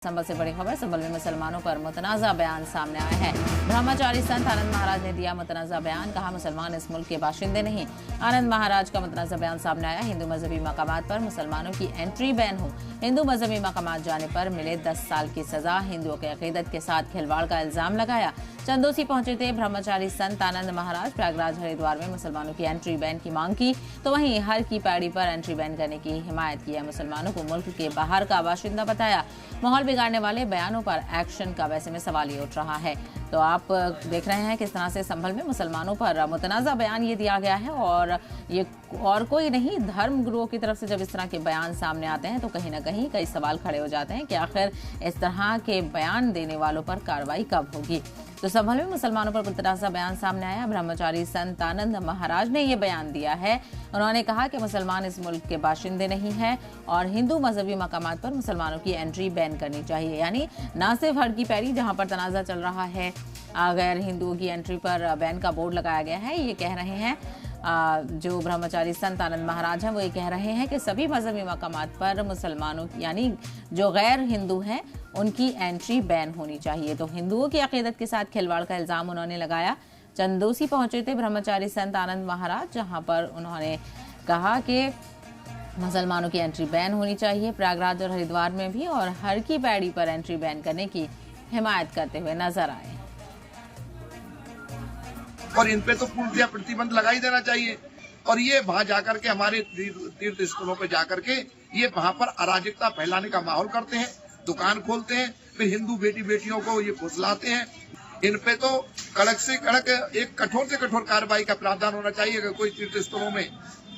संभल से बड़ी खबर। संभल में मुसलमानों पर मुतनाज़ा बयान सामने आया है। ब्रह्मचारी संत आनंद महाराज ने दिया मुतनाज़ा बयान। कहा, मुसलमान इस मुल्क के बाशिंदे नहीं। आनंद महाराज का मुतनाज़ा बयान सामने आया। हिंदू मजहबी मकामात पर मुसलमानों की एंट्री बैन हो। हिंदू मजहबी मकामात जाने पर मिले 10 साल की सजा। हिंदुओं के अकीदत के साथ खिलवाड़ का इल्जाम लगाया। चंदोसी पहुंचे थे ब्रह्मचारी संत आनंद महाराज। प्रयागराज हरिद्वार में मुसलमानों की एंट्री बैन की मांग की, तो वहीं हर की पैड़ी पर एंट्री बैन करने की हिमायत की है। मुसलमानों को मुल्क के बाहर का बाशिंदा बताया। माहौल बिगाड़ने वाले बयानों पर एक्शन का वैसे में सवाल ये उठ रहा है। तो आप देख रहे हैं किस तरह से संभल में मुसलमानों पर मुतनाज़ा बयान ये दिया गया है, और ये और कोई नहीं, धर्म गुरुओं की तरफ से जब इस तरह के बयान सामने आते हैं तो कहीं ना कहीं कई सवाल खड़े हो जाते हैं कि आखिर इस तरह के बयान देने वालों पर कार्रवाई कब होगी। तो संभल में मुसलमानों पर मुतनाज़ा बयान सामने आया। ब्रह्मचारी संत आनंद महाराज ने ये बयान दिया है। उन्होंने कहा कि मुसलमान इस मुल्क के बाशिंदे नहीं हैं और हिंदू मजहबी मकामात पर मुसलमानों की एंट्री बैन करनी चाहिए। यानी ना सिर्फ हर की पैड़ी जहां पर तनाज़ा चल रहा है, अगर हिंदुओं की एंट्री पर बैन का बोर्ड लगाया गया है, ये कह रहे हैं जो ब्रह्मचारी संत आनंद महाराज हैं वो ये कह रहे हैं कि सभी मजहबी मकामात पर मुसलमानों यानी जो गैर हिंदू हैं उनकी एंट्री बैन होनी चाहिए। तो हिंदुओं की अकीदत के साथ खिलवाड़ का इल्जाम उन्होंने लगाया। चंदोसी पहुंचे थे ब्रह्मचारी संत आनंद महाराज, जहां पर उन्होंने कहा कि मुसलमानों की एंट्री बैन होनी चाहिए। प्रयागराज और हरिद्वार में भी और हर की पैड़ी पर एंट्री बैन करने की हिमायत करते हुए नजर आए। और इन पे तो पूर्णतः प्रतिबंध लगा ही देना चाहिए। और ये वहां जाकर के हमारे तीर्थ स्थलों पे जाकर के ये वहां पर अराजकता फैलाने का माहौल करते हैं, दुकान खोलते हैं, फिर हिंदू बेटी बेटियों को ये फुसलाते हैं। इन पे तो कड़क से कड़क एक कठोर से कठोर कार्रवाई का प्रावधान होना चाहिए। अगर कोई तीर्थ स्थलों में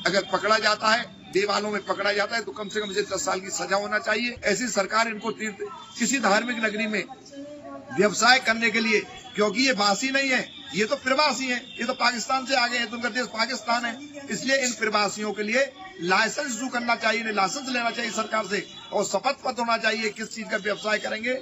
अगर पकड़ा जाता है, देवालयों में पकड़ा जाता है, तो कम से कम इसे 10 साल की सजा होना चाहिए। ऐसी सरकार इनको किसी धार्मिक नगरी में व्यवसाय करने के लिए, क्योंकि ये वासी नहीं है, ये तो प्रवासी हैं, ये तो पाकिस्तान से आ गए हैं, तो उनका देश पाकिस्तान है। इसलिए इन प्रवासियों के लिए लाइसेंस इशू करना चाहिए, लाइसेंस लेना चाहिए सरकार से, और शपथ पत्र होना चाहिए किस चीज का व्यवसाय करेंगे